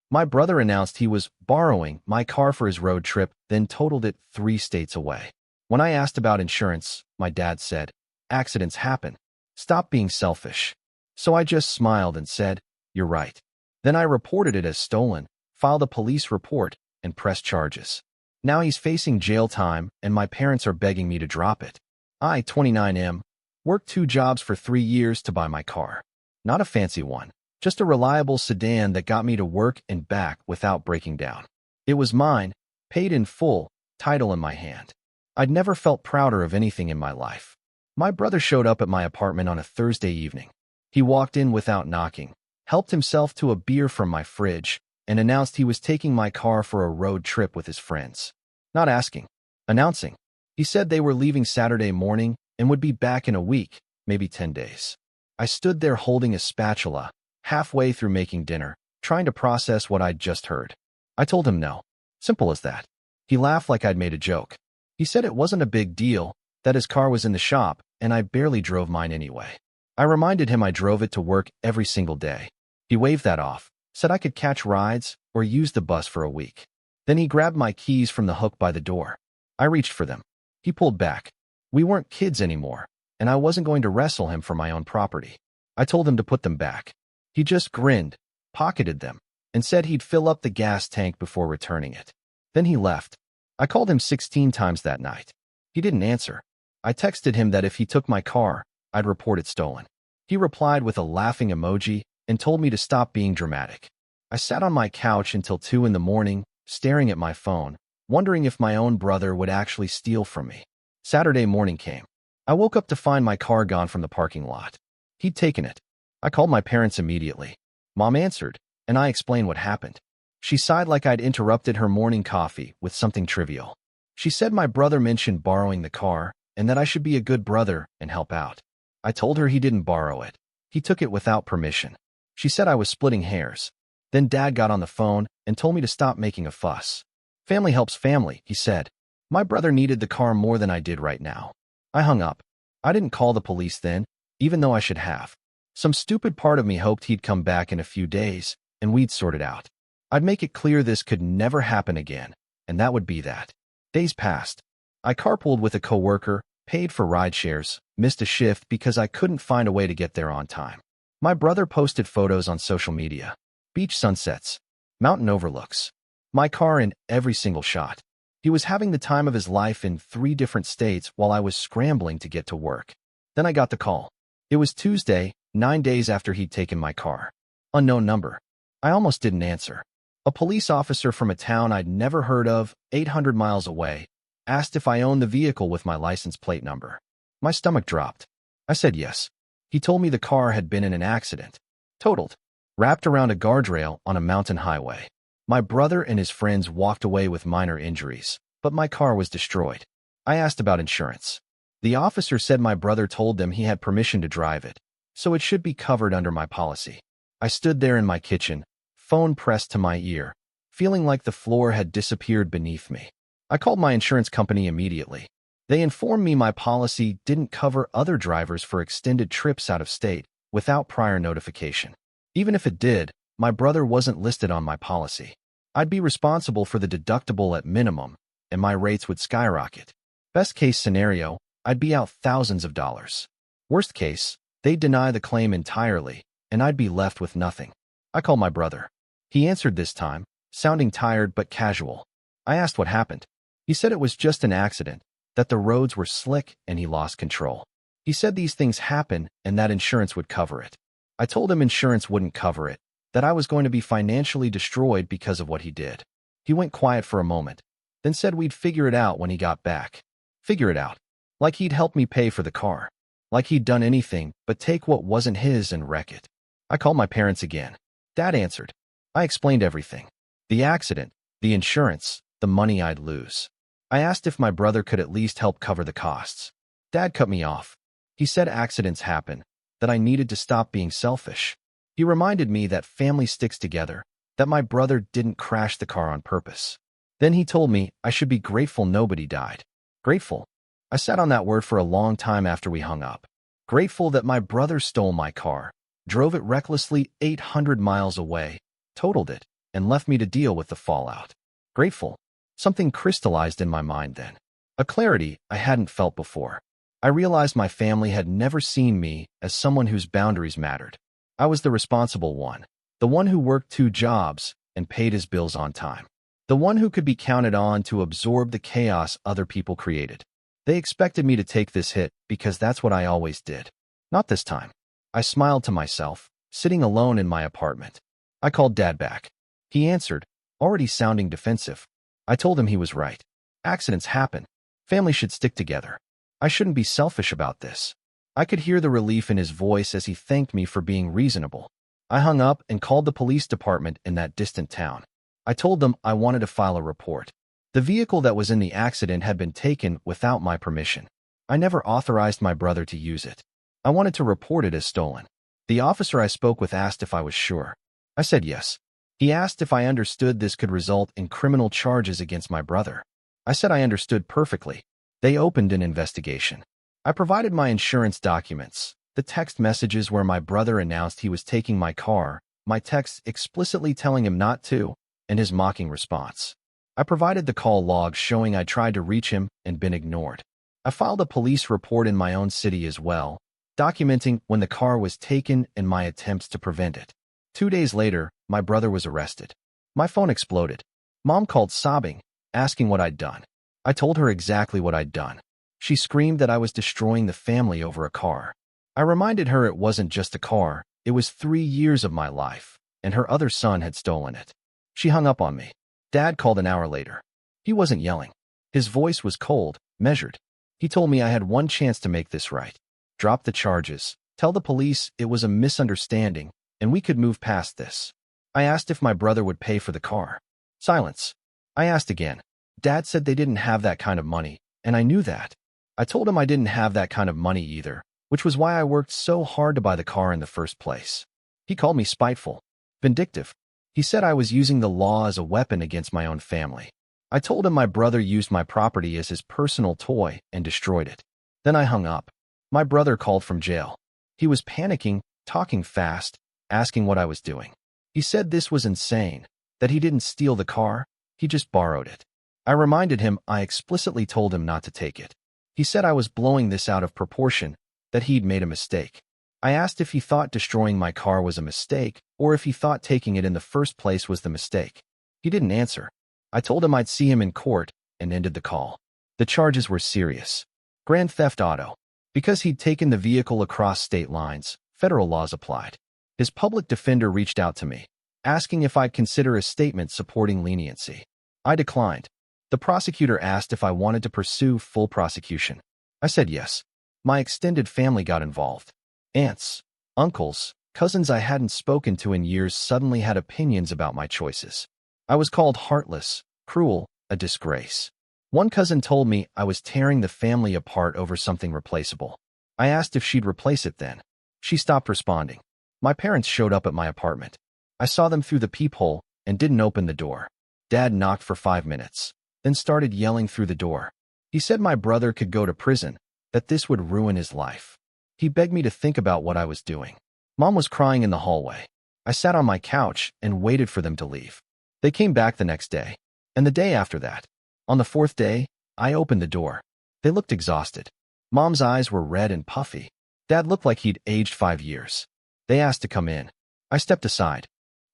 My brother announced he was borrowing my car for his road trip, then totaled it 3 states away. When I asked about insurance, my dad said, "Accidents happen. Stop being selfish." So I just smiled and said, "You're right." Then I reported it as stolen, filed a police report, and pressed charges. Now he's facing jail time, and my parents are begging me to drop it. I, 29M, worked 2 jobs for 3 years to buy my car. Not a fancy one, just a reliable sedan that got me to work and back without breaking down. It was mine, paid in full, title in my hand. I'd never felt prouder of anything in my life. My brother showed up at my apartment on a Thursday evening. He walked in without knocking, helped himself to a beer from my fridge, and announced he was taking my car for a road trip with his friends. Not asking, announcing. He said they were leaving Saturday morning and would be back in a week, maybe 10 days. I stood there holding a spatula, halfway through making dinner, trying to process what I'd just heard. I told him no. Simple as that. He laughed like I'd made a joke. He said it wasn't a big deal, that his car was in the shop, and I barely drove mine anyway. I reminded him I drove it to work every single day. He waved that off, said I could catch rides or use the bus for a week. Then he grabbed my keys from the hook by the door. I reached for them. He pulled back. We weren't kids anymore, and I wasn't going to wrestle him for my own property. I told him to put them back. He just grinned, pocketed them, and said he'd fill up the gas tank before returning it. Then he left. I called him 16 times that night. He didn't answer. I texted him that if he took my car, I'd report it stolen. He replied with a laughing emoji and told me to stop being dramatic. I sat on my couch until 2 in the morning, staring at my phone, wondering if my own brother would actually steal from me. Saturday morning came. I woke up to find my car gone from the parking lot. He'd taken it. I called my parents immediately. Mom answered, and I explained what happened. She sighed like I'd interrupted her morning coffee with something trivial. She said my brother mentioned borrowing the car and that I should be a good brother and help out. I told her he didn't borrow it. He took it without permission. She said I was splitting hairs. Then Dad got on the phone and told me to stop making a fuss. Family helps family, he said. My brother needed the car more than I did right now. I hung up. I didn't call the police then, even though I should have. Some stupid part of me hoped he'd come back in a few days and we'd sort it out. I'd make it clear this could never happen again, and that would be that. Days passed. I carpooled with a coworker, paid for ride shares, missed a shift because I couldn't find a way to get there on time. My brother posted photos on social media. Beach sunsets, mountain overlooks, my car in every single shot. He was having the time of his life in 3 different states while I was scrambling to get to work. Then I got the call. It was Tuesday, 9 days after he'd taken my car. Unknown number. I almost didn't answer. A police officer from a town I'd never heard of, 800 miles away, asked if I owned the vehicle with my license plate number. My stomach dropped. I said yes. He told me the car had been in an accident. Totaled. Wrapped around a guardrail on a mountain highway. My brother and his friends walked away with minor injuries, but my car was destroyed. I asked about insurance. The officer said my brother told them he had permission to drive it, so it should be covered under my policy. I stood there in my kitchen, phone pressed to my ear, feeling like the floor had disappeared beneath me. I called my insurance company immediately. They informed me my policy didn't cover other drivers for extended trips out of state without prior notification. Even if it did, my brother wasn't listed on my policy. I'd be responsible for the deductible at minimum, and my rates would skyrocket. Best case scenario, I'd be out thousands of dollars. Worst case, they'd deny the claim entirely, and I'd be left with nothing. I called my brother. He answered this time, sounding tired but casual. I asked what happened. He said it was just an accident, that the roads were slick and he lost control. He said these things happen and that insurance would cover it. I told him insurance wouldn't cover it, that I was going to be financially destroyed because of what he did. He went quiet for a moment, then said we'd figure it out when he got back. Figure it out. Like he'd helped me pay for the car. Like he'd done anything but take what wasn't his and wreck it. I called my parents again. Dad answered. I explained everything. The accident, the insurance, the money I'd lose. I asked if my brother could at least help cover the costs. Dad cut me off. He said accidents happen, that I needed to stop being selfish. He reminded me that family sticks together, that my brother didn't crash the car on purpose. Then he told me I should be grateful nobody died. Grateful. I sat on that word for a long time after we hung up. Grateful that my brother stole my car, drove it recklessly 800 miles away, totaled it, and left me to deal with the fallout. Grateful. Something crystallized in my mind then. A clarity I hadn't felt before. I realized my family had never seen me as someone whose boundaries mattered. I was the responsible one, the one who worked 2 jobs and paid his bills on time, the one who could be counted on to absorb the chaos other people created. They expected me to take this hit because that's what I always did. Not this time. I smiled to myself, sitting alone in my apartment. I called Dad back. He answered, already sounding defensive. I told him he was right. Accidents happen. Families should stick together. I shouldn't be selfish about this. I could hear the relief in his voice as he thanked me for being reasonable. I hung up and called the police department in that distant town. I told them I wanted to file a report. The vehicle that was in the accident had been taken without my permission. I never authorized my brother to use it. I wanted to report it as stolen. The officer I spoke with asked if I was sure. I said yes. He asked if I understood this could result in criminal charges against my brother. I said I understood perfectly. They opened an investigation. I provided my insurance documents, the text messages where my brother announced he was taking my car, my texts explicitly telling him not to, and his mocking response. I provided the call logs showing I tried to reach him and been ignored. I filed a police report in my own city as well, documenting when the car was taken and my attempts to prevent it. 2 days later, my brother was arrested. My phone exploded. Mom called sobbing, asking what I'd done. I told her exactly what I'd done. She screamed that I was destroying the family over a car. I reminded her it wasn't just a car, it was 3 years of my life, and her other son had stolen it. She hung up on me. Dad called an hour later. He wasn't yelling. His voice was cold, measured. He told me I had one chance to make this right. Drop the charges, tell the police it was a misunderstanding, and we could move past this. I asked if my brother would pay for the car. Silence. I asked again. Dad said they didn't have that kind of money, and I knew that. I told him I didn't have that kind of money either, which was why I worked so hard to buy the car in the first place. He called me spiteful, vindictive. He said I was using the law as a weapon against my own family. I told him my brother used my property as his personal toy and destroyed it. Then I hung up. My brother called from jail. He was panicking, talking fast, asking what I was doing. He said this was insane, that he didn't steal the car, he just borrowed it. I reminded him I explicitly told him not to take it. He said I was blowing this out of proportion, that he'd made a mistake. I asked if he thought destroying my car was a mistake, or if he thought taking it in the first place was the mistake. He didn't answer. I told him I'd see him in court, and ended the call. The charges were serious. Grand theft auto. Because he'd taken the vehicle across state lines, federal laws applied. His public defender reached out to me, asking if I'd consider a statement supporting leniency. I declined. The prosecutor asked if I wanted to pursue full prosecution. I said yes. My extended family got involved. Aunts, uncles, cousins I hadn't spoken to in years suddenly had opinions about my choices. I was called heartless, cruel, a disgrace. One cousin told me I was tearing the family apart over something replaceable. I asked if she'd replace it then. She stopped responding. My parents showed up at my apartment. I saw them through the peephole and didn't open the door. Dad knocked for 5 minutes, then started yelling through the door. He said my brother could go to prison, that this would ruin his life. He begged me to think about what I was doing. Mom was crying in the hallway. I sat on my couch and waited for them to leave. They came back the next day, and the day after that. On the 4th day, I opened the door. They looked exhausted. Mom's eyes were red and puffy. Dad looked like he'd aged 5 years. They asked to come in. I stepped aside.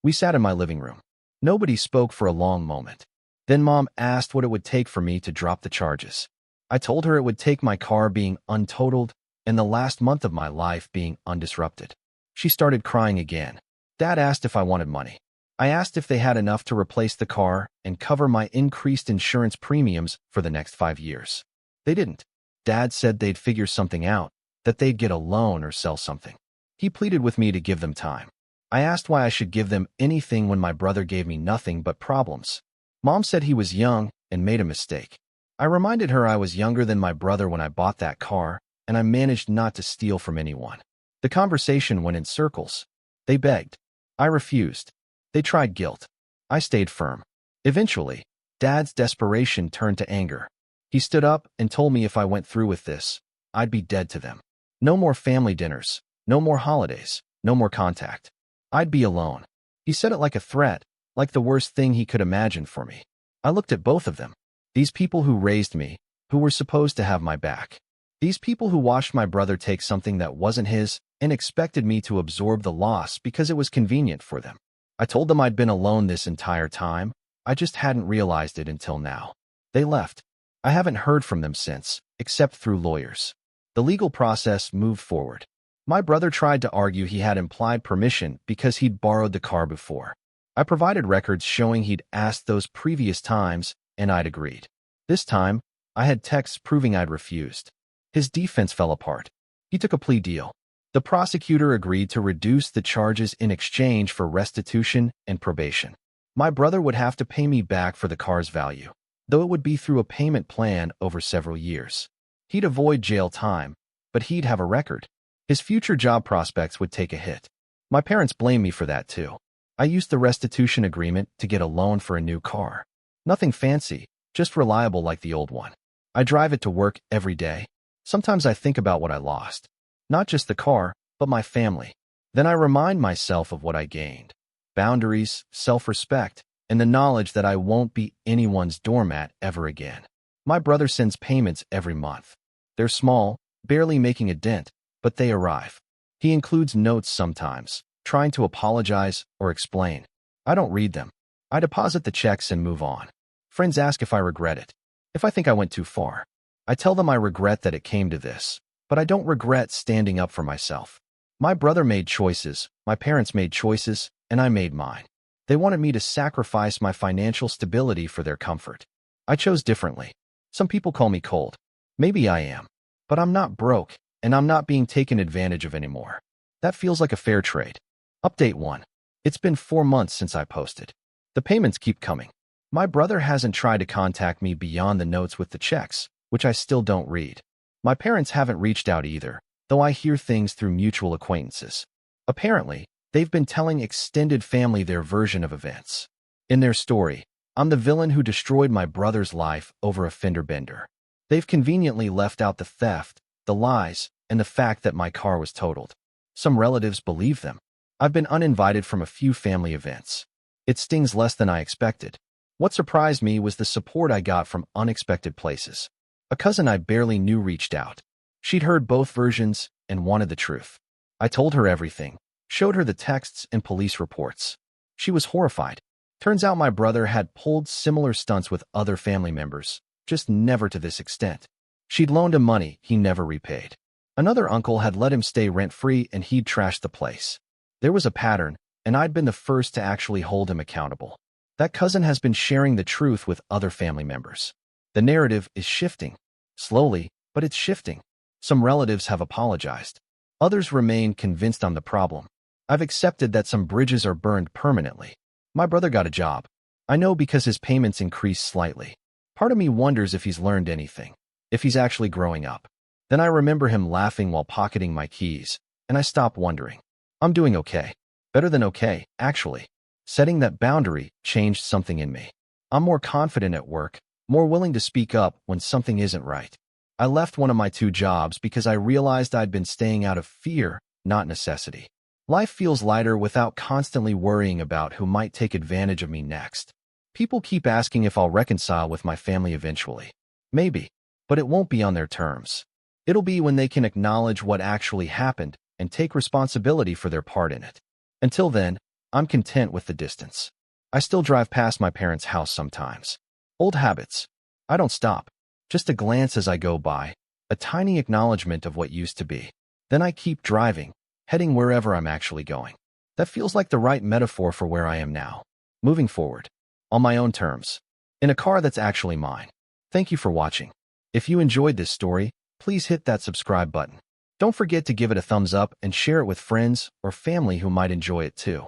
We sat in my living room. Nobody spoke for a long moment. Then Mom asked what it would take for me to drop the charges. I told her it would take my car being untotaled and the last month of my life being undisrupted. She started crying again. Dad asked if I wanted money. I asked if they had enough to replace the car and cover my increased insurance premiums for the next 5 years. They didn't. Dad said they'd figure something out, that they'd get a loan or sell something. He pleaded with me to give them time. I asked why I should give them anything when my brother gave me nothing but problems. Mom said he was young and made a mistake. I reminded her I was younger than my brother when I bought that car, and I managed not to steal from anyone. The conversation went in circles. They begged. I refused. They tried guilt. I stayed firm. Eventually, Dad's desperation turned to anger. He stood up and told me if I went through with this, I'd be dead to them. No more family dinners, no more holidays, no more contact. I'd be alone. He said it like a threat, like the worst thing he could imagine for me. I looked at both of them. These people who raised me, who were supposed to have my back. These people who watched my brother take something that wasn't his and expected me to absorb the loss because it was convenient for them. I told them I'd been alone this entire time. I just hadn't realized it until now. They left. I haven't heard from them since, except through lawyers. The legal process moved forward. My brother tried to argue he had implied permission because he'd borrowed the car before. I provided records showing he'd asked those previous times, and I'd agreed. This time, I had texts proving I'd refused. His defense fell apart. He took a plea deal. The prosecutor agreed to reduce the charges in exchange for restitution and probation. My brother would have to pay me back for the car's value, though it would be through a payment plan over several years. He'd avoid jail time, but he'd have a record. His future job prospects would take a hit. My parents blame me for that too. I used the restitution agreement to get a loan for a new car. Nothing fancy, just reliable like the old one. I drive it to work every day. Sometimes I think about what I lost. Not just the car, but my family. Then I remind myself of what I gained. Boundaries, self-respect, and the knowledge that I won't be anyone's doormat ever again. My brother sends payments every month. They're small, barely making a dent, but they arrive. He includes notes sometimes, trying to apologize or explain. I don't read them. I deposit the checks and move on. Friends ask if I regret it, if I think I went too far. I tell them I regret that it came to this, but I don't regret standing up for myself. My brother made choices, my parents made choices, and I made mine. They wanted me to sacrifice my financial stability for their comfort. I chose differently. Some people call me cold. Maybe I am. But I'm not broke, and I'm not being taken advantage of anymore. That feels like a fair trade. Update 1. It's been 4 months since I posted. The payments keep coming. My brother hasn't tried to contact me beyond the notes with the checks, which I still don't read. My parents haven't reached out either, though I hear things through mutual acquaintances. Apparently, they've been telling extended family their version of events. In their story, I'm the villain who destroyed my brother's life over a fender bender. They've conveniently left out the theft, the lies, and the fact that my car was totaled. Some relatives believe them. I've been uninvited from a few family events. It stings less than I expected. What surprised me was the support I got from unexpected places. A cousin I barely knew reached out. She'd heard both versions and wanted the truth. I told her everything, showed her the texts and police reports. She was horrified. Turns out my brother had pulled similar stunts with other family members, just never to this extent. She'd loaned him money he never repaid. Another uncle had let him stay rent-free and he'd trashed the place. There was a pattern, and I'd been the first to actually hold him accountable. That cousin has been sharing the truth with other family members. The narrative is shifting. Slowly, but it's shifting. Some relatives have apologized. Others remain convinced I'm the problem. I've accepted that some bridges are burned permanently. My brother got a job. I know because his payments increased slightly. Part of me wonders if he's learned anything, if he's actually growing up. Then I remember him laughing while pocketing my keys, and I stop wondering. I'm doing okay. Better than okay, actually. Setting that boundary changed something in me. I'm more confident at work, more willing to speak up when something isn't right. I left one of my 2 jobs because I realized I'd been staying out of fear, not necessity. Life feels lighter without constantly worrying about who might take advantage of me next. People keep asking if I'll reconcile with my family eventually. Maybe, but it won't be on their terms. It'll be when they can acknowledge what actually happened and take responsibility for their part in it. Until then, I'm content with the distance. I still drive past my parents' house sometimes. Old habits. I don't stop. Just a glance as I go by, a tiny acknowledgement of what used to be. Then I keep driving, heading wherever I'm actually going. That feels like the right metaphor for where I am now. Moving forward. On my own terms. In a car that's actually mine. Thank you for watching. If you enjoyed this story, please hit that subscribe button. Don't forget to give it a thumbs up and share it with friends or family who might enjoy it too.